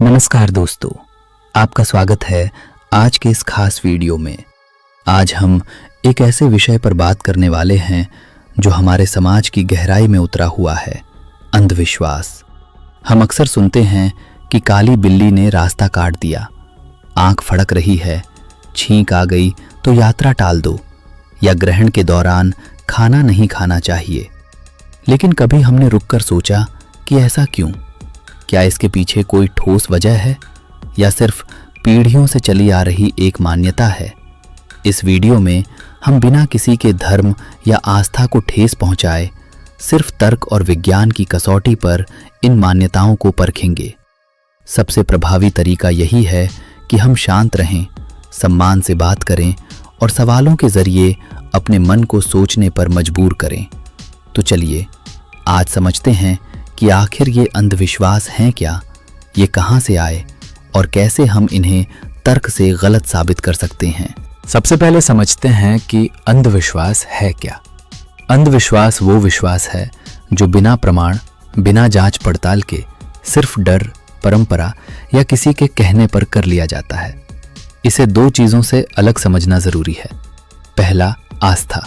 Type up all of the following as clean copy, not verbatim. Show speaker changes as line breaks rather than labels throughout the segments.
नमस्कार दोस्तों, आपका स्वागत है आज के इस खास वीडियो में। आज हम एक ऐसे विषय पर बात करने वाले हैं जो हमारे समाज की गहराई में उतरा हुआ है, अंधविश्वास। हम अक्सर सुनते हैं कि काली बिल्ली ने रास्ता काट दिया, आंख फड़क रही है, छींक आ गई तो यात्रा टाल दो, या ग्रहण के दौरान खाना नहीं खाना चाहिए। लेकिन कभी हमने रुककर सोचा कि ऐसा क्यों? क्या इसके पीछे कोई ठोस वजह है या सिर्फ पीढ़ियों से चली आ रही एक मान्यता है? इस वीडियो में हम बिना किसी के धर्म या आस्था को ठेस पहुंचाए सिर्फ तर्क और विज्ञान की कसौटी पर इन मान्यताओं को परखेंगे। सबसे प्रभावी तरीका यही है कि हम शांत रहें, सम्मान से बात करें और सवालों के जरिए अपने मन को सोचने पर मजबूर करें। तो चलिए आज समझते हैं कि आखिर ये अंधविश्वास हैं क्या, ये कहाँ से आए और कैसे हम इन्हें तर्क से गलत साबित कर सकते हैं।
सबसे पहले समझते हैं कि अंधविश्वास है क्या। अंधविश्वास वो विश्वास है जो बिना प्रमाण, बिना जांच पड़ताल के सिर्फ डर, परंपरा या किसी के कहने पर कर लिया जाता है। इसे दो चीजों से अलग समझना जरूरी है। पहला, आस्था,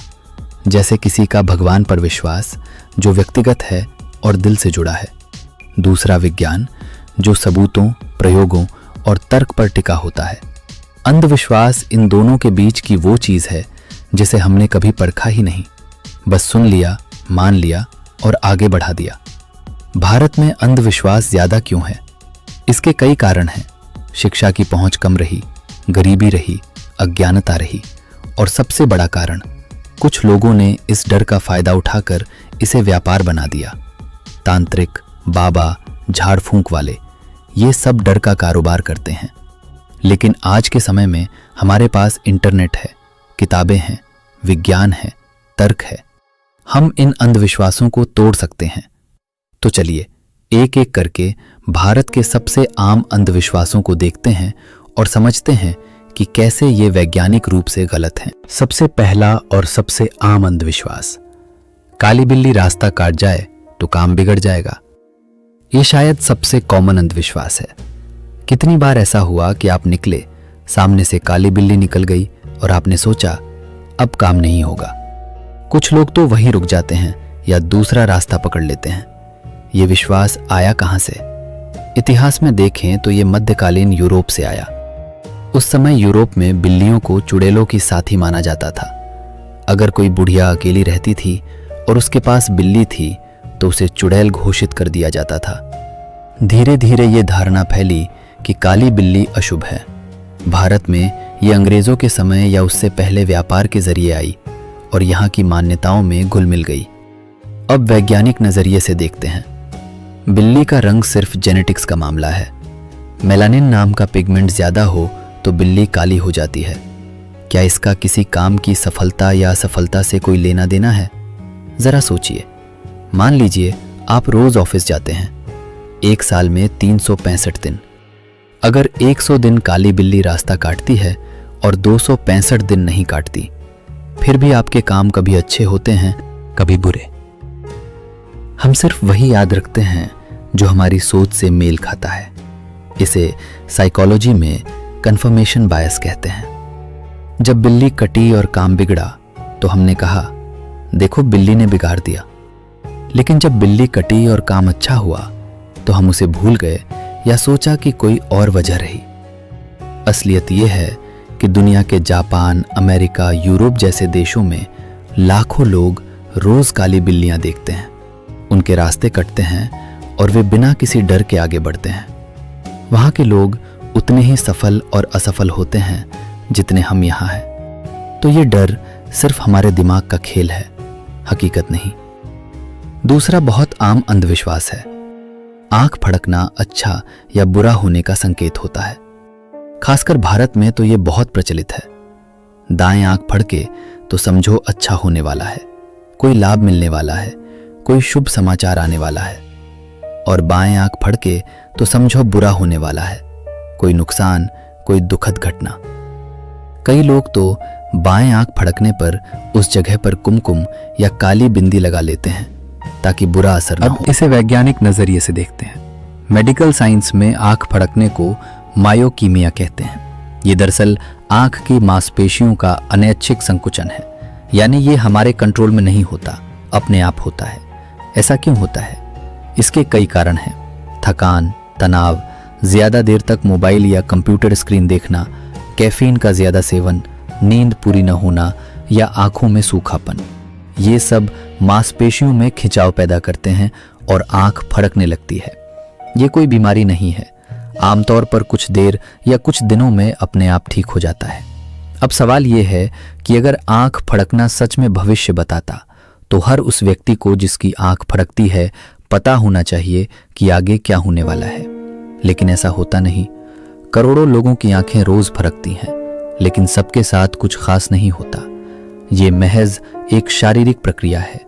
जैसे किसी का भगवान पर विश्वास जो व्यक्तिगत है और दिल से जुड़ा है। दूसरा, विज्ञान, जो सबूतों, प्रयोगों और तर्क पर टिका होता है। अंधविश्वास इन दोनों के बीच की वो चीज है जिसे हमने कभी परखा ही नहीं, बस सुन लिया, मान लिया और आगे बढ़ा दिया। भारत में अंधविश्वास ज्यादा क्यों है? इसके कई कारण हैं। शिक्षा की पहुंच कम रही, गरीबी रही, अज्ञानता रही और सबसे बड़ा कारण, कुछ लोगों ने इस डर का फायदा उठाकर इसे व्यापार बना दिया। तांत्रिक, बाबा, झाड़ फूंक वाले, ये सब डर का कारोबार करते हैं। लेकिन आज के समय में हमारे पास इंटरनेट है, किताबें हैं, विज्ञान है, तर्क है। हम इन अंधविश्वासों को तोड़ सकते हैं। तो चलिए एक एक करके भारत के सबसे आम अंधविश्वासों को देखते हैं और समझते हैं कि कैसे ये वैज्ञानिक रूप से गलत हैं। सबसे पहला और सबसे आम अंधविश्वास, काली बिल्ली रास्ता काट जाए तो काम बिगड़ जाएगा। ये शायद सबसे कॉमन अंधविश्वास है। कितनी बार ऐसा हुआ कि आप निकले, सामने से काली बिल्ली निकल गई और आपने सोचा अब काम नहीं होगा। कुछ लोग तो वहीं रुक जाते हैं या दूसरा रास्ता पकड़ लेते हैं। ये विश्वास आया कहां से? इतिहास में देखें तो ये मध्यकालीन यूरोप से आया। उस समय यूरोप में बिल्लियों को चुड़ैलों की साथी माना जाता था। अगर कोई बुढ़िया अकेली रहती थी और उसके पास बिल्ली थी तो उसे चुड़ैल घोषित कर दिया जाता था। धीरे धीरे ये धारणा फैली कि काली बिल्ली अशुभ है। भारत में ये अंग्रेजों के समय या उससे पहले व्यापार के जरिए आई और यहाँ की मान्यताओं में घुल मिल गई। अब वैज्ञानिक नजरिए से देखते हैं। बिल्ली का रंग सिर्फ जेनेटिक्स का मामला है। मेलानिन नाम का पिगमेंट ज्यादा हो तो बिल्ली काली हो जाती है। क्या इसका किसी काम की सफलता या असफलता से कोई लेना देना है? जरा सोचिए। मान लीजिए आप रोज ऑफिस जाते हैं, एक साल में 365 दिन। अगर 100 दिन काली बिल्ली रास्ता काटती है और 265 दिन नहीं काटती, फिर भी आपके काम कभी अच्छे होते हैं, कभी बुरे। हम सिर्फ वही याद रखते हैं जो हमारी सोच से मेल खाता है। इसे साइकोलॉजी में कन्फर्मेशन बायस कहते हैं। जब बिल्ली कटी और काम बिगड़ा तो हमने कहा देखो बिल्ली ने बिगाड़ दिया। लेकिन जब बिल्ली कटी और काम अच्छा हुआ तो हम उसे भूल गए या सोचा कि कोई और वजह रही। असलियत यह है कि दुनिया के जापान, अमेरिका, यूरोप जैसे देशों में लाखों लोग रोज काली बिल्लियां देखते हैं। उनके रास्ते कटते हैं और वे बिना किसी डर के आगे बढ़ते हैं। वहां के लोग उतने ही सफल और असफल होते हैं जितने हम यहाँ हैं। तो ये डर सिर्फ हमारे दिमाग का खेल है, हकीकत नहीं। दूसरा बहुत आम अंधविश्वास है, आंख फड़कना अच्छा या बुरा होने का संकेत होता है। खासकर भारत में तो यह बहुत प्रचलित है। दाएं आंख फड़के तो समझो अच्छा होने वाला है, कोई लाभ मिलने वाला है, कोई शुभ समाचार आने वाला है। और बाएं आंख फड़के तो समझो बुरा होने वाला है, कोई नुकसान, कोई दुखद घटना। कई लोग तो बाएं आंख फड़कने पर उस जगह पर कुमकुम या काली बिंदी लगा लेते हैं ताकि बुरा असर न हो। अब इसे वैज्ञानिक नजरिए से देखते हैं। मेडिकल साइंस में आंख फड़कने को मायोकीमिया कहते हैं। ये दरअसल आंख की मांसपेशियों का अनैच्छिक संकुचन है, यानी ये हमारे कंट्रोल में नहीं होता, अपने आप होता है। ऐसा क्यों होता है? इसके कई कारण हैं। थकान, तनाव, ज्यादा देर तक मोबाइल या कंप्यूटर स्क्रीन देखना, कैफीन का ज्यादा सेवन, नींद पूरी न होना या आंखों में सूखापन, ये सब मांसपेशियों में खिंचाव पैदा करते हैं और आंख फड़कने लगती है। ये कोई बीमारी नहीं है, आमतौर पर कुछ देर या कुछ दिनों में अपने आप ठीक हो जाता है। अब सवाल ये है कि अगर आंख फड़कना सच में भविष्य बताता तो हर उस व्यक्ति को जिसकी आंख फड़कती है पता होना चाहिए कि आगे क्या होने वाला है। लेकिन ऐसा होता नहीं। करोड़ों लोगों की आंखें रोज फड़कती हैं, लेकिन सबके साथ कुछ खास नहीं होता। ये महज एक शारीरिक प्रक्रिया है,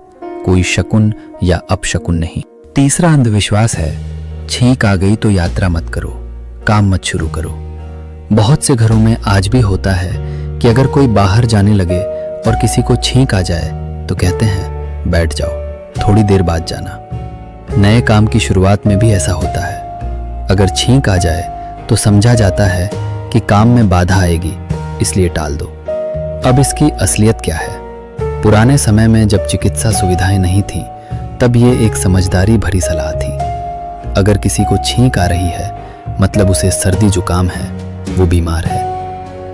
कोई शकुन या अपशकुन नहीं। तीसरा अंधविश्वास है, छींक आ गई तो यात्रा मत करो, काम मत शुरू करो। बहुत से घरों में आज भी होता है कि अगर कोई बाहर जाने लगे और किसी को छींक आ जाए तो कहते हैं बैठ जाओ, थोड़ी देर बाद जाना। नए काम की शुरुआत में भी ऐसा होता है। अगर छींक आ जाए तो समझा जाता है कि काम में बाधा आएगी, इसलिए टाल दो। अब इसकी असलियत क्या है? पुराने समय में जब चिकित्सा सुविधाएं नहीं थीं, तब ये एक समझदारी भरी सलाह थी। अगर किसी को छींक आ रही है मतलब उसे सर्दी जुकाम है, वो बीमार है।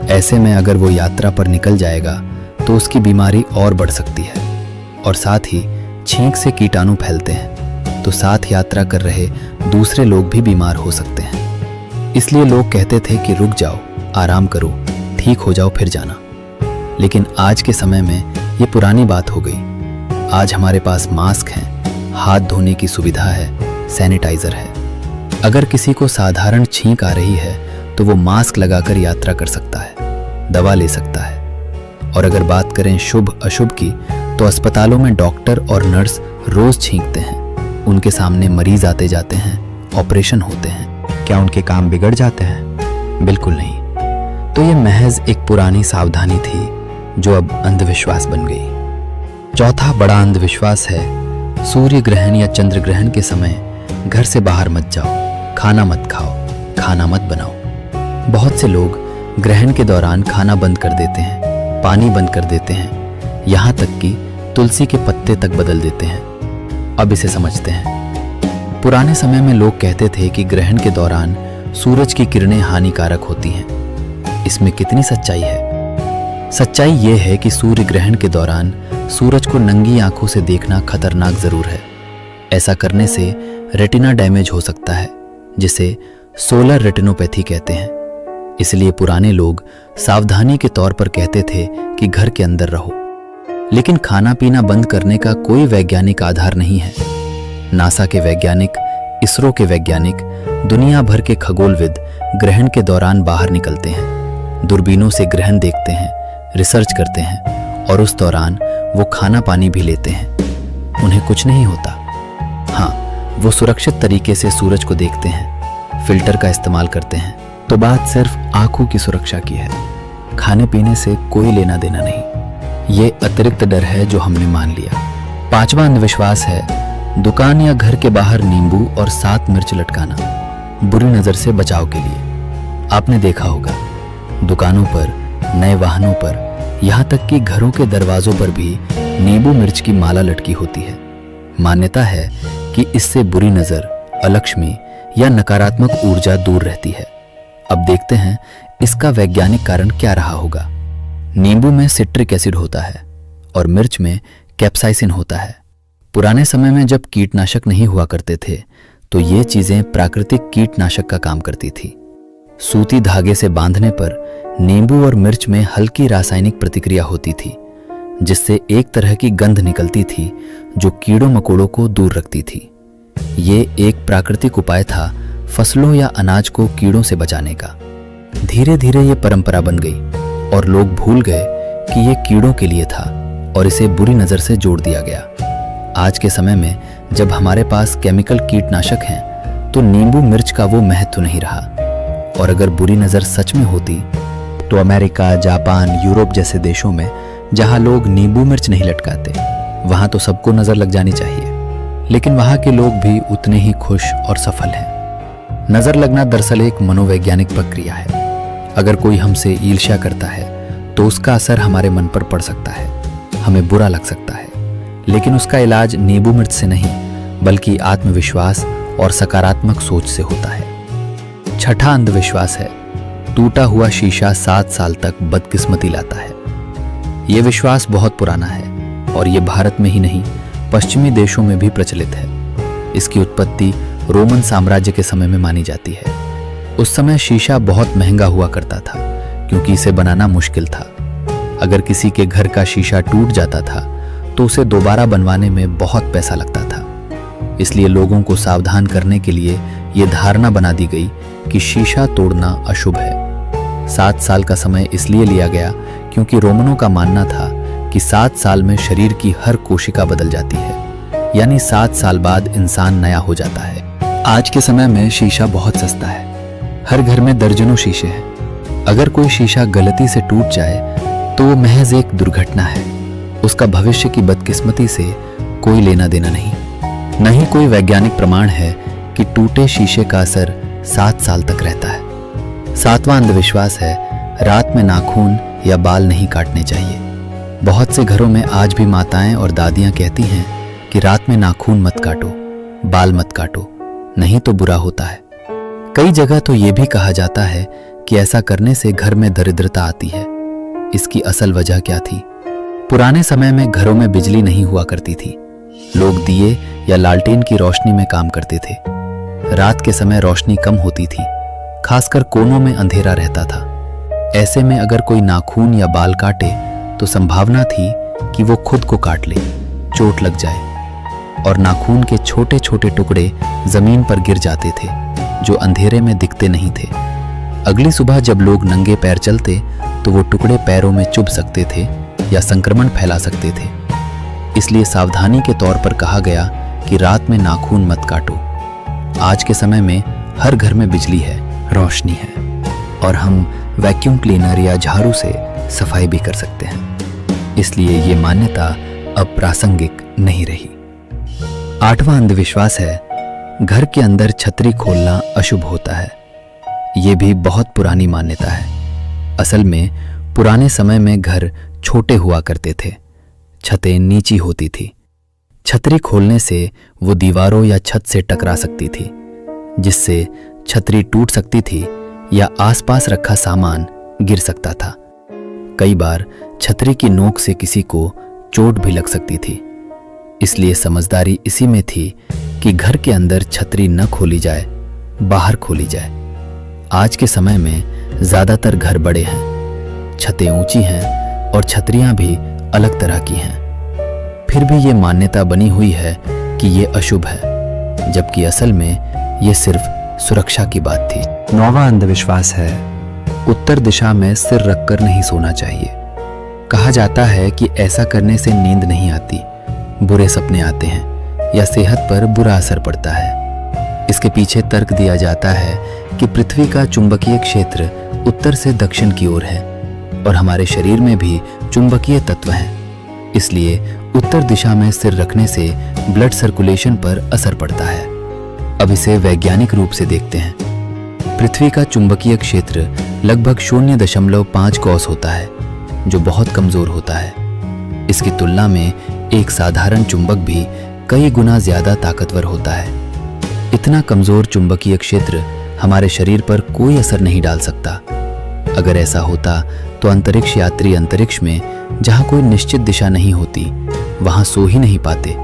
ऐसे में अगर वो यात्रा पर निकल जाएगा तो उसकी बीमारी और बढ़ सकती है। और साथ ही छींक से कीटाणु फैलते हैं, तो साथ यात्रा कर रहे दूसरे लोग भी बीमार हो सकते हैं। इसलिए लोग कहते थे कि रुक जाओ, आराम करो, ठीक हो जाओ फिर जाना। लेकिन आज के समय में ये पुरानी बात हो गई। आज हमारे पास मास्क हैं, हाथ धोने की सुविधा है, सैनिटाइजर है। अगर किसी को साधारण छींक आ रही है तो वो मास्क लगाकर यात्रा कर सकता है, दवा ले सकता है। और अगर बात करें शुभ अशुभ की, तो अस्पतालों में डॉक्टर और नर्स रोज छींकते हैं। उनके सामने मरीज आते जाते हैं, ऑपरेशन होते हैं। क्या उनके काम बिगड़ जाते हैं? बिल्कुल नहीं। तो ये महज एक पुरानी सावधानी थी जो अब अंधविश्वास बन गई। चौथा बड़ा अंधविश्वास है, सूर्य ग्रहण या चंद्र ग्रहण के समय घर से बाहर मत जाओ, खाना मत खाओ, खाना मत बनाओ। बहुत से लोग ग्रहण के दौरान खाना बंद कर देते हैं, पानी बंद कर देते हैं, यहाँ तक कि तुलसी के पत्ते तक बदल देते हैं। अब इसे समझते हैं। पुराने समय में लोग कहते थे कि ग्रहण के दौरान सूरज की किरणें हानिकारक होती हैं। इसमें कितनी सच्चाई है? सच्चाई ये है कि सूर्य ग्रहण के दौरान सूरज को नंगी आंखों से देखना खतरनाक जरूर है। ऐसा करने से रेटिना डैमेज हो सकता है, जिसे सोलर रेटिनोपैथी कहते हैं। इसलिए पुराने लोग सावधानी के तौर पर कहते थे कि घर के अंदर रहो। लेकिन खाना पीना बंद करने का कोई वैज्ञानिक आधार नहीं है। नासा के वैज्ञानिक, इसरो के वैज्ञानिक, दुनिया भर के खगोलविद ग्रहण के दौरान बाहर निकलते हैं, दूरबीनों से ग्रहण देखते हैं, रिसर्च करते हैं और उस दौरान वो खाना पानी भी लेते हैं। उन्हें कुछ नहीं होता। हाँ, वो सुरक्षित तरीके से सूरज को देखते हैं, फिल्टर का इस्तेमाल करते हैं। तो बात सिर्फ आंखों की सुरक्षा की है, खाने पीने से कोई लेना देना नहीं। ये अतिरिक्त डर है जो हमने मान लिया। पांचवा अंधविश्वास है, दुकान या घर के बाहर नींबू और 7 मिर्च लटकाना, बुरी नजर से बचाव के लिए। आपने देखा होगा दुकानों पर, नए वाहनों पर, यहाँ तक कि घरों के दरवाजों पर भी नींबू मिर्च की माला लटकी होती है। मान्यता है कि इससे बुरी नजर, अलक्ष्मी या नकारात्मक ऊर्जा दूर रहती है। अब देखते हैं इसका वैज्ञानिक कारण क्या रहा होगा। नींबू में सिट्रिक एसिड होता है और मिर्च में कैप्साइसिन होता है। पुराने समय में जब कीटनाशक नहीं हुआ करते थे तो ये चीजें प्राकृतिक कीटनाशक का काम करती थी। सूती धागे से बांधने पर नींबू और मिर्च में हल्की रासायनिक प्रतिक्रिया होती थी, जिससे एक तरह की गंध निकलती थी जो कीड़ों मकोड़ों को दूर रखती थी। ये एक प्राकृतिक उपाय था फसलों या अनाज को कीड़ों से बचाने का। धीरे धीरे ये परंपरा बन गई और लोग भूल गए कि ये कीड़ों के लिए था और इसे बुरी नजर से जोड़ दिया गया। आज के समय में जब हमारे पास केमिकल कीटनाशक हैं तो नींबू मिर्च का वो महत्व नहीं रहा। और अगर बुरी नजर सच में होती तो अमेरिका, जापान, यूरोप जैसे देशों में जहां लोग नींबू मिर्च नहीं लटकाते, वहां तो सबको नजर लग जानी चाहिए। लेकिन वहां के लोग भी उतने ही खुश और सफल हैं। नजर लगना दरअसल एक मनोवैज्ञानिक प्रक्रिया है। अगर कोई हमसे ईर्ष्या करता है तो उसका असर हमारे मन पर पड़ सकता है, हमें बुरा लग सकता है, लेकिन उसका इलाज नींबू मिर्च से नहीं बल्कि आत्मविश्वास और सकारात्मक सोच से होता है। छठा अंधविश्वास है, टूटा हुआ शीशा 7 साल तक बदकिस्मती लाता है। यह विश्वास बहुत पुराना है और ये भारत में ही नहीं पश्चिमी देशों में भी प्रचलित है। इसकी उत्पत्ति रोमन साम्राज्य के समय में मानी जाती है। उस समय शीशा बहुत महंगा हुआ करता था क्योंकि इसे बनाना मुश्किल था। अगर किसी के घर का शीशा टूट जाता था तो उसे दोबारा बनवाने में बहुत पैसा लगता था। इसलिए लोगों को सावधान करने के लिए यह धारणा बना दी गई कि शीशा तोड़ना अशुभ है। 7 साल का समय इसलिए लिया गया क्योंकि रोमनों का मानना था कि 7 साल में शरीर की हर कोशिका बदल जाती है, यानी 7 साल बाद इंसान नया हो जाता है। आज के समय में शीशा बहुत सस्ता है। हर घर में दर्जनों शीशे हैं। अगर कोई शीशा गलती से टूट जाए तो वो महज एक दुर्घटना है। उसका भविष्य की बदकिस्मती से कोई लेना देना नहीं। न ही कोई वैज्ञानिक प्रमाण है कि टूटे शीशे का असर 7 साल तक रहता है। 7वां अंधविश्वास है, रात में नाखून या बाल नहीं काटने चाहिए। बहुत से घरों में आज भी माताएं और दादियां कहती हैं कि रात में नाखून मत काटो, बाल मत काटो, नहीं तो बुरा होता है। कई जगह तो ये भी कहा जाता है कि ऐसा करने से घर में दरिद्रता आती है। इसकी असल वजह क्या थी? पुराने समय में घरों में बिजली नहीं हुआ करती थी। लोग दिए या लालटेन की रोशनी में काम करते थे। रात के समय रोशनी कम होती थी, खासकर कोनों में अंधेरा रहता था। ऐसे में अगर कोई नाखून या बाल काटे तो संभावना थी कि वो खुद को काट ले, चोट लग जाए और नाखून के छोटे छोटे टुकड़े जमीन पर गिर जाते थे जो अंधेरे में दिखते नहीं थे। अगली सुबह जब लोग नंगे पैर चलते तो वो टुकड़े पैरों में चुभ सकते थे या संक्रमण फैला सकते थे। इसलिए सावधानी के तौर पर कहा गया कि रात में नाखून मत काटो। आज के समय में हर घर में बिजली है, रोशनी है और हम वैक्यूम क्लीनर या झाड़ू से सफाई भी कर सकते हैं। इसलिए ये मान्यता अब प्रासंगिक नहीं रही। 8वां अंधविश्वास है, घर के अंदर छतरी खोलना अशुभ होता है। ये भी बहुत पुरानी मान्यता है। असल में पुराने समय में घर छोटे हुआ करते थे, छतें नीची होती थी। छतरी खोलने से वो दीवारों या छत से टकरा सकती थी, जिससे छतरी टूट सकती थी या आसपास रखा सामान गिर सकता था। कई बार छतरी की नोक से किसी को चोट भी लग सकती थी। इसलिए समझदारी इसी में थी कि घर के अंदर छतरी न खोली जाए, बाहर खोली जाए। आज के समय में ज्यादातर घर बड़े हैं, छतें ऊंची हैं और छतरियां भी अलग तरह की हैं। फिर भी ये मान्यता बनी हुई है कि ये अशुभ है, जबकि असल में ये सिर्फ सुरक्षा की बात थी। 9वां अंधविश्वास है, उत्तर दिशा में सिर रखकर नहीं सोना चाहिए। कहा जाता है कि ऐसा करने से नींद नहीं आती, बुरे सपने आते हैं या सेहत पर बुरा असर पड़ता है। इसके पीछे तर्क दिया जाता है कि पृथ्वी का चुंबकीय क्षेत्र उत्तर से दक्षिण की ओर है और हमारे शरीर में भी चुंबकीय तत्व हैं। इसलिए उत्तर दिशा में सिर रखने से ब्लड सर्कुलेशन पर असर पड़ता है। अब इसे वैज्ञानिक रूप से देखते हैं। पृथ्वी का चुंबकीय क्षेत्र लगभग 0.5 गॉस होता है, जो बहुत कमजोर होता है। इसकी तुलना में एक साधारण चुंबक भी कई गुना ज्यादा ताकतवर होता है। इतना कमजोर चुंबकीय क्षेत्र हमारे शरीर पर कोई असर नहीं डाल सकता। अगर ऐसा होता तो अंतरिक्ष यात्री अंतरिक्ष में, जहां कोई निश्चित दिशा नहीं होती, वहां सो ही नहीं पाते,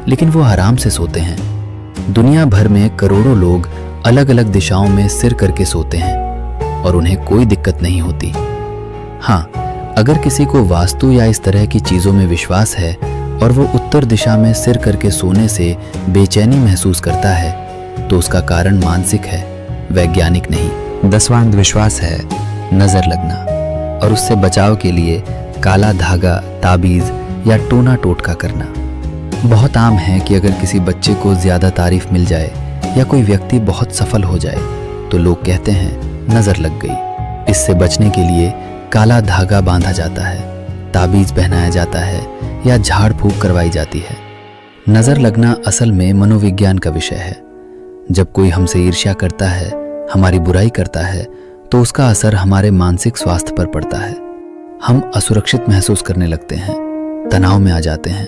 लेकिन वो आराम से सोते हैं। दुनिया भर में करोड़ों लोग अलग अलग दिशाओं में सिर करके सोते हैं और उन्हें कोई दिक्कत नहीं होती। हाँ, अगर किसी को वास्तु या इस तरह की चीजों में विश्वास है और वो उत्तर दिशा में सिर करके सोने से बेचैनी महसूस करता है तो उसका कारण मानसिक है, वैज्ञानिक नहीं। 10वां अंधविश्वास है नजर लगना और उससे बचाव के लिए काला धागा, ताबीज या टोना टोटका करना। बहुत आम है कि अगर किसी बच्चे को ज्यादा तारीफ मिल जाए या कोई व्यक्ति बहुत सफल हो जाए तो लोग कहते हैं नजर लग गई। इससे बचने के लिए काला धागा बांधा जाता है, ताबीज पहनाया जाता है या झाड़ फूंक करवाई जाती है। नजर लगना असल में मनोविज्ञान का विषय है। जब कोई हमसे ईर्ष्या करता है, हमारी बुराई करता है, तो उसका असर हमारे मानसिक स्वास्थ्य पर पड़ता है। हम असुरक्षित महसूस करने लगते हैं, तनाव में आ जाते हैं।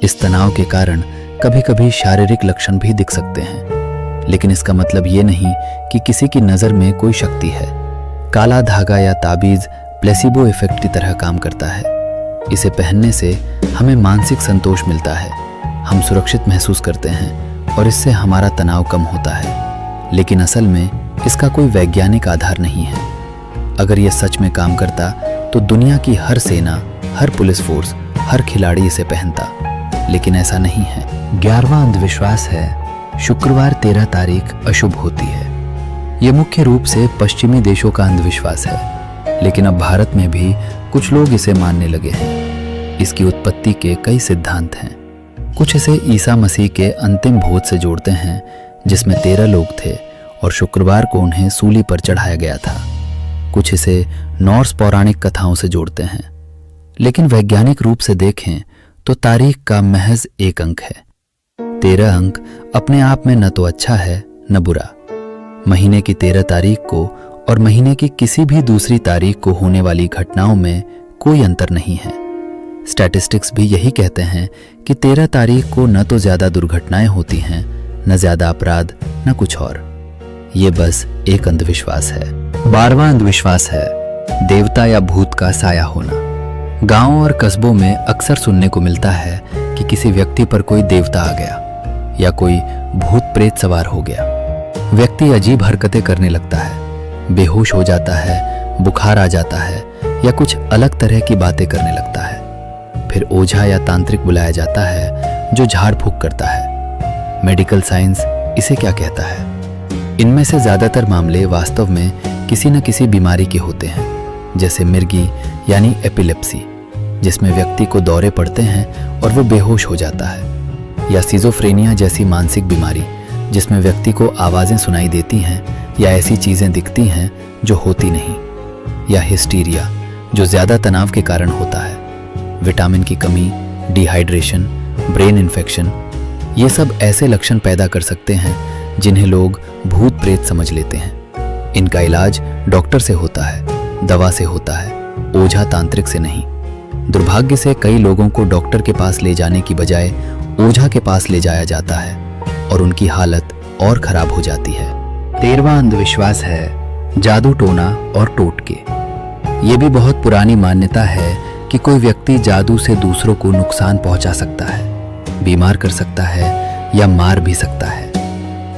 इस तनाव के कारण कभी कभी शारीरिक लक्षण भी दिख सकते हैं, लेकिन इसका मतलब ये नहीं कि किसी की नज़र में कोई शक्ति है। काला धागा या ताबीज प्लेसिबो इफेक्ट की तरह काम करता है। इसे पहनने से हमें मानसिक संतोष मिलता है, हम सुरक्षित महसूस करते हैं और इससे हमारा तनाव कम होता है। लेकिन असल में इसका कोई वैज्ञानिक आधार नहीं है। अगर यह सच में काम करता तो दुनिया की हर सेना, हर पुलिस फोर्स, हर खिलाड़ी इसे पहनता, लेकिन ऐसा नहीं है। 11वां अंधविश्वास है, शुक्रवार 13 तारीख अशुभ होती है। यह मुख्य रूप से पश्चिमी देशों का अंधविश्वास है, लेकिन अब भारत में भी कुछ लोग इसे मानने लगे हैं। इसकी उत्पत्ति के कई सिद्धांत हैं। कुछ इसे ईसा मसीह के अंतिम भोज से जोड़ते हैं, जिसमें 13 लोग थे और शुक्रवार को उन्हें सूली पर चढ़ाया गया था। कुछ इसे नॉर्स पौराणिक कथाओं से जोड़ते हैं, लेकिन वैज्ञानिक रूप से देखें तो तारीख का महज एक अंक है। 13 अंक अपने आप में न तो अच्छा है न बुरा। महीने की 13 तारीख को और महीने की किसी भी दूसरी तारीख को होने वाली घटनाओं में कोई अंतर नहीं है। स्टैटिस्टिक्स भी यही कहते हैं कि 13 तारीख को न तो ज्यादा दुर्घटनाएं होती हैं, न ज्यादा अपराध, न कुछ और। ये बस एक अंधविश्वास है। 12वां अंधविश्वास है, देवता या भूत का साया होना। गांवों और कस्बों में अक्सर सुनने को मिलता है कि किसी व्यक्ति पर कोई देवता आ गया या कोई भूत प्रेत सवार हो गया। व्यक्ति अजीब हरकतें करने लगता है, बेहोश हो जाता है, बुखार आ जाता है या कुछ अलग तरह की बातें करने लगता है। फिर ओझा या तांत्रिक बुलाया जाता है जो झाड़ फूक करता है। मेडिकल साइंस इसे क्या कहता है? इनमें से ज्यादातर मामले वास्तव में किसी न किसी बीमारी के होते हैं, जैसे मिर्गी यानी एपिलेप्सी, जिसमें व्यक्ति को दौरे पड़ते हैं और वो बेहोश हो जाता है, या सिजोफ्रेनिया जैसी मानसिक बीमारी, जिसमें व्यक्ति को आवाजें सुनाई देती हैं या ऐसी चीजें दिखती हैं जो होती नहीं, या हिस्टीरिया जो ज्यादा तनाव के कारण होता है। विटामिन की कमी, डिहाइड्रेशन, ब्रेन इन्फेक्शन, ये सब ऐसे लक्षण पैदा कर सकते हैं जिन्हें लोग भूत प्रेत समझ लेते हैं। इनका इलाज डॉक्टर से होता है, दवा से होता है, ओझा तांत्रिक से नहीं। दुर्भाग्य से कई लोगों को डॉक्टर के पास ले जाने की बजाय ओझा के पास ले जाया जाता है और उनकी हालत और खराब हो जाती है। 13वां अंधविश्वास है, जादू टोना और टोटके। ये भी बहुत पुरानी मान्यता है कि कोई व्यक्ति जादू से दूसरों को नुकसान पहुंचा सकता है, बीमार कर सकता है या मार भी सकता है।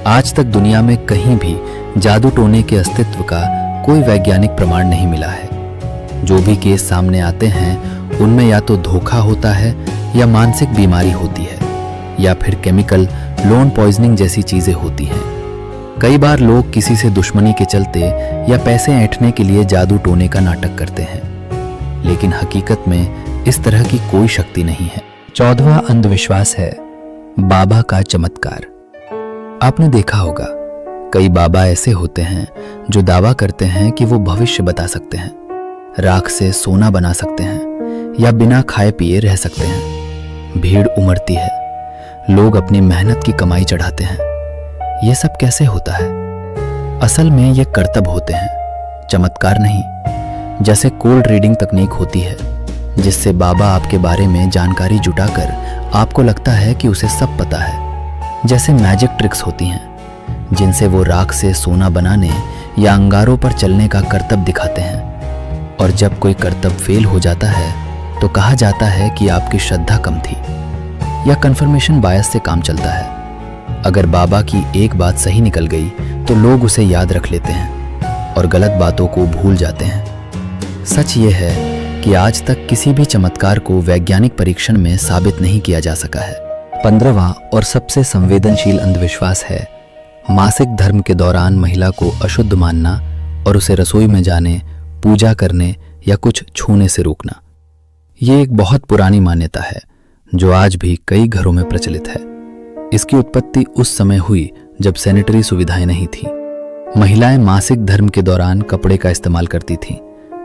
आज तक दुनिया में कहीं भी जादू टोने के अस्तित्व का कोई वैज्ञानिक प्रमाण नहीं मिला है। जो भी केस सामने आते हैं उनमें या तो धोखा होता है या मानसिक बीमारी होती है, या फिर केमिकल लोन पॉइजनिंग जैसी चीजें होती हैं। कई बार लोग किसी से दुश्मनी के चलते या पैसे ऐंठने के लिए जादू टोने का नाटक करते हैं, लेकिन हकीकत में इस तरह की कोई शक्ति नहीं है। 14वां अंधविश्वास है, बाबा का चमत्कार। आपने देखा होगा कई बाबा ऐसे होते हैं जो दावा करते हैं कि वो भविष्य बता सकते हैं, राख से सोना बना सकते हैं या बिना खाए पिए रह सकते हैं। भीड़ उमड़ती है, लोग अपनी मेहनत की कमाई चढ़ाते हैं। ये सब कैसे होता है? असल में ये करतब होते हैं, चमत्कार नहीं। जैसे कोल्ड रीडिंग तकनीक होती है, जिससे बाबा आपके बारे में जानकारी जुटाकर आपको लगता है कि उसे सब पता है। जैसे मैजिक ट्रिक्स होती हैं, जिनसे वो राख से सोना बनाने या अंगारों पर चलने का करतब दिखाते हैं। और जब कोई करतब फेल हो जाता है तो कहा जाता है कि आपकी श्रद्धा कम थी, या कन्फर्मेशन बायस से काम चलता है। अगर बाबा की एक बात सही निकल गई तो लोग उसे याद रख लेते हैं और गलत बातों को भूल जाते हैं। सच ये है कि आज तक किसी भी चमत्कार को वैज्ञानिक परीक्षण में साबित नहीं किया जा सका है। 15वां और सबसे संवेदनशील अंधविश्वास है, मासिक धर्म के दौरान महिला को अशुद्ध मानना और उसे रसोई में जाने, पूजा करने या कुछ छूने से रोकना। ये एक बहुत पुरानी मान्यता है जो आज भी कई घरों में प्रचलित है। इसकी उत्पत्ति उस समय हुई जब सैनिटरी सुविधाएं नहीं थीं। महिलाएं मासिक धर्म के दौरान कपड़े का इस्तेमाल करती थीं,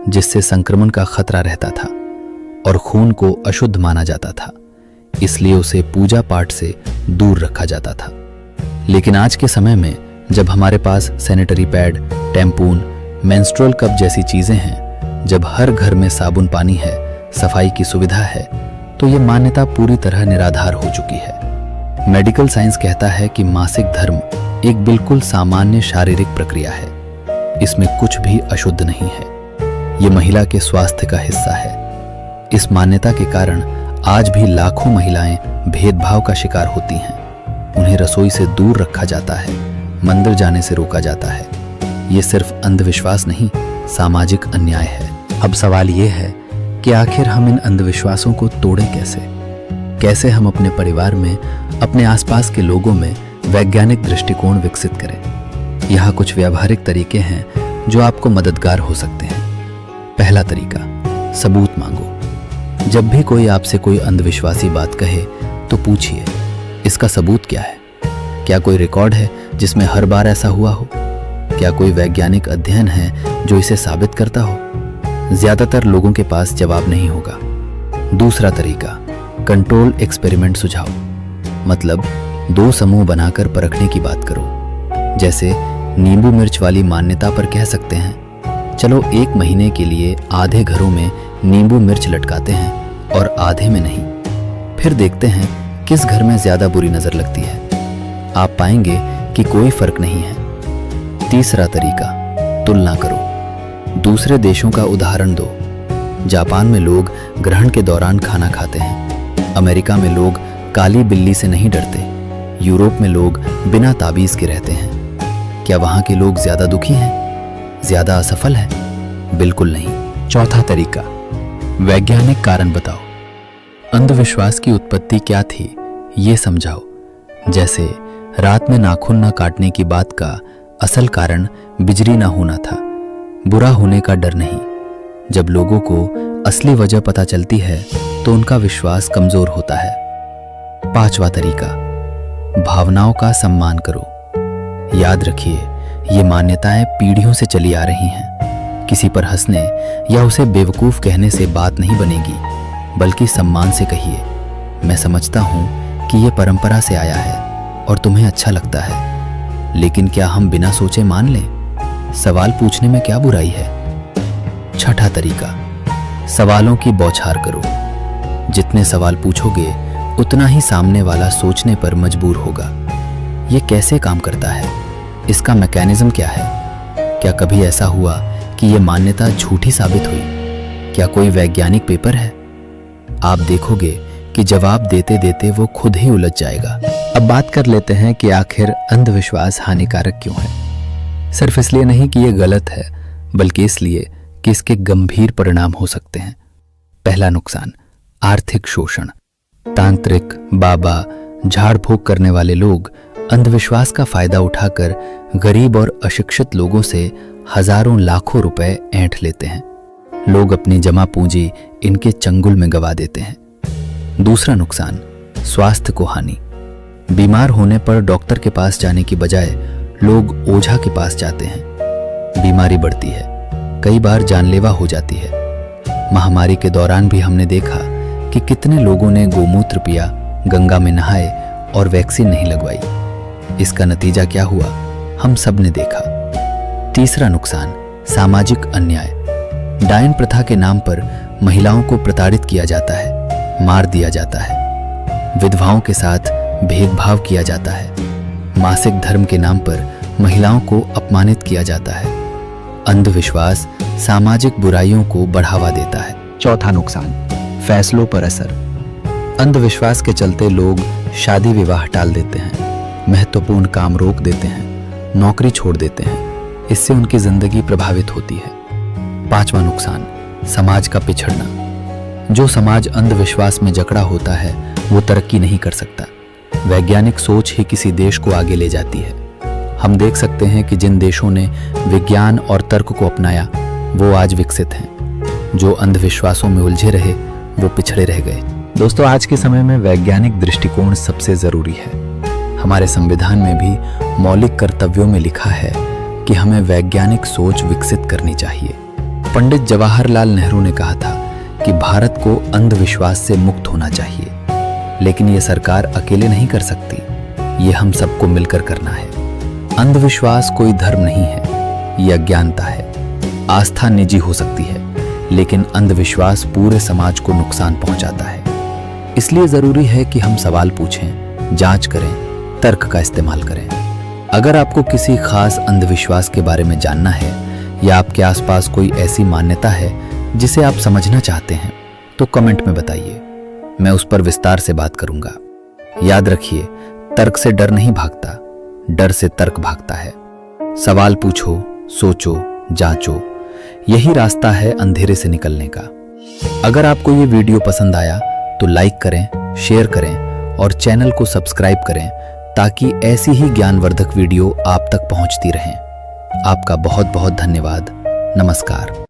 जिससे संक्रमण का खतरा रहता था और खून को अशुद्ध माना जाता था, इसलिए उसे पूजा पाठ से दूर रखा जाता था। लेकिन आज के समय में जब हमारे पास sanitary pad, tampon, menstrual cup जैसी चीजें हैं, जब हर घर में साबुन पानी है, सफाई की सुविधा है, तो ये मान्यता पूरी तरह निराधार हो चुकी है। मेडिकल साइंस कहता है कि मासिक धर्म एक बिल्कुल सामान्य शारीरिक प्रक्रिया है। इसमें कुछ भी अशुद्ध नहीं है। ये महिला के स्वास्थ्य का हिस्सा है। इस मान्यता के कारण आज भी लाखों महिलाएं भेदभाव का शिकार होती हैं। उन्हें रसोई से दूर रखा जाता है, मंदिर जाने से रोका जाता है। ये सिर्फ अंधविश्वास नहीं, सामाजिक अन्याय है। अब सवाल ये है कि आखिर हम इन अंधविश्वासों को तोड़ें कैसे हम अपने परिवार में, अपने आसपास के लोगों में वैज्ञानिक दृष्टिकोण विकसित करें। यहाँ कुछ व्यावहारिक तरीके हैं जो आपको मददगार हो सकते हैं। पहला तरीका, सबूत मांगो। जब भी कोई आपसे कोई अंधविश्वासी बात कहे तो पूछिए, इसका सबूत क्या है? क्या कोई रिकॉर्ड है जिसमें हर बार ऐसा हुआ हो? क्या कोई वैज्ञानिक अध्ययन है जो इसे साबित करता हो? ज्यादातर लोगों के पास जवाब नहीं होगा। दूसरा तरीका, कंट्रोल एक्सपेरिमेंट सुझाओ। मतलब 2 समूह बनाकर परखने की बात करो। जैसे नींबू मिर्च वाली मान्यता पर कह सकते हैं, चलो 1 महीने के लिए आधे घरों में नींबू मिर्च लटकाते हैं और आधे में नहीं। फिर देखते हैं किस घर में ज्यादा बुरी नजर लगती है। आप पाएंगे कि कोई फर्क नहीं है। तीसरा तरीका, तुलना करो। दूसरे देशों का उदाहरण दो। जापान में लोग ग्रहण के दौरान खाना खाते हैं। अमेरिका में लोग काली बिल्ली से नहीं डरते। यूरोप में लोग बिना ताबीज के रहते हैं। क्या वहां के लोग ज्यादा दुखी हैं? ज्यादा असफल हैं? बिल्कुल नहीं। चौथा तरीका, वैज्ञानिक कारण बताओ। अंधविश्वास की उत्पत्ति क्या थी ये समझाओ। जैसे रात में नाखून न काटने की बात का असल कारण बिजली ना होना था, बुरा होने का डर नहीं। जब लोगों को असली वजह पता चलती है तो उनका विश्वास कमजोर होता है। पांचवा तरीका, भावनाओं का सम्मान करो। याद रखिए, ये मान्यताएं पीढ़ियों से चली आ रही हैं। किसी पर हंसने या उसे बेवकूफ कहने से बात नहीं बनेगी, बल्कि सम्मान से कहिए, मैं समझता हूं कि ये परंपरा से आया है और तुम्हें अच्छा लगता है, लेकिन क्या हम बिना सोचे मान लें? सवाल पूछने में क्या बुराई है? छठा तरीका, सवालों की बौछार करो। जितने सवाल पूछोगे उतना ही सामने वाला सोचने पर मजबूर होगा। ये कैसे काम करता है? इसका मैकेनिज्म क्या है? क्या कभी ऐसा हुआ कि ये मान्यता झूठी साबित हुई? क्या कोई वैज्ञानिक पेपर है? आप देखोगे कि जवाब देते देते वो खुद ही उलझ जाएगा। अब बात कर लेते हैं कि आखिर अंधविश्वास हानिकारक क्यों है। सिर्फ इसलिए नहीं कि ये गलत है, बल्कि इसलिए कि इसके गंभीर परिणाम हो सकते हैं। पहला नुकसान, आर्थिक शोषण। तांत्रिक, बाबा, झाड़ फूक करने वाले लोग अंधविश्वास का फायदा उठाकर गरीब और अशिक्षित लोगों से हजारों लाखों रुपए ऐंठ लेते हैं। लोग अपनी जमा पूंजी इनके चंगुल में गवा देते हैं। दूसरा नुकसान, स्वास्थ्य को हानि। बीमार होने पर डॉक्टर के पास जाने की बजाय लोग ओझा के पास जाते हैं। बीमारी बढ़ती है, कई बार जानलेवा हो जाती है। महामारी के दौरान भी हमने देखा कि कितने लोगों ने गोमूत्र पिया, गंगा में नहाए और वैक्सीन नहीं लगवाई। इसका नतीजा क्या हुआ, हम सब ने देखा। तीसरा नुकसान, सामाजिक अन्याय। डायन प्रथा के नाम पर महिलाओं को प्रताड़ित किया जाता है, मार दिया जाता है। विधवाओं के साथ भेदभाव किया जाता है। मासिक धर्म के नाम पर महिलाओं को अपमानित किया जाता है। अंधविश्वास सामाजिक बुराइयों को बढ़ावा देता है। चौथा नुकसान, फैसलों पर असर। अंधविश्वास के चलते लोग शादी विवाह टाल देते हैं, महत्वपूर्ण काम रोक देते हैं, नौकरी छोड़ देते हैं। इससे उनकी जिंदगी प्रभावित होती है। पांचवा नुकसान, समाज का पिछड़ना। जो समाज अंधविश्वास में जकड़ा होता है वो तरक्की नहीं कर सकता। वैज्ञानिक सोच ही किसी देश को आगे ले जाती है। हम देख सकते हैं कि जिन देशों ने विज्ञान और तर्क को अपनाया वो आज विकसित हैं। जो अंधविश्वासों में उलझे रहे वो पिछड़े रह गए। दोस्तों, आज के समय में वैज्ञानिक दृष्टिकोण सबसे जरूरी है। हमारे संविधान में भी मौलिक कर्तव्यों में लिखा है कि हमें वैज्ञानिक सोच विकसित करनी चाहिए। पंडित जवाहरलाल नेहरू ने कहा था कि भारत को अंधविश्वास से मुक्त होना चाहिए, लेकिन ये सरकार अकेले नहीं कर सकती।
ये हम सबको मिलकर करना है। अंधविश्वास कोई धर्म नहीं है, ये अज्ञानता है। आस्था निजी हो सकती है, लेकिन अंधविश्वास पूरे समाज को नुकसान पहुंचाता है। इसलिए जरूरी है कि हम सवाल पूछें, जांच करें, तर्क का इस्तेमाल करें। अगर आपको किसी खास अंधविश्वास के बारे में जानना है या आपके आसपास कोई ऐसी मान्यता है जिसे आप समझना चाहते हैं, तो कमेंट में बताइए। मैं उस पर विस्तार से बात करूंगा। याद रखिए, तर्क से डर नहीं भागता, डर से तर्क भागता है। सवाल पूछो, सोचो, जांचो, यही रास्ता है अंधेरे से निकलने का। अगर आपको ये वीडियो पसंद आया तो लाइक करें, शेयर करें और चैनल को सब्सक्राइब करें, ताकि ऐसी ही ज्ञानवर्धक वीडियो आप तक पहुंचती रहें। आपका बहुत बहुत धन्यवाद। नमस्कार।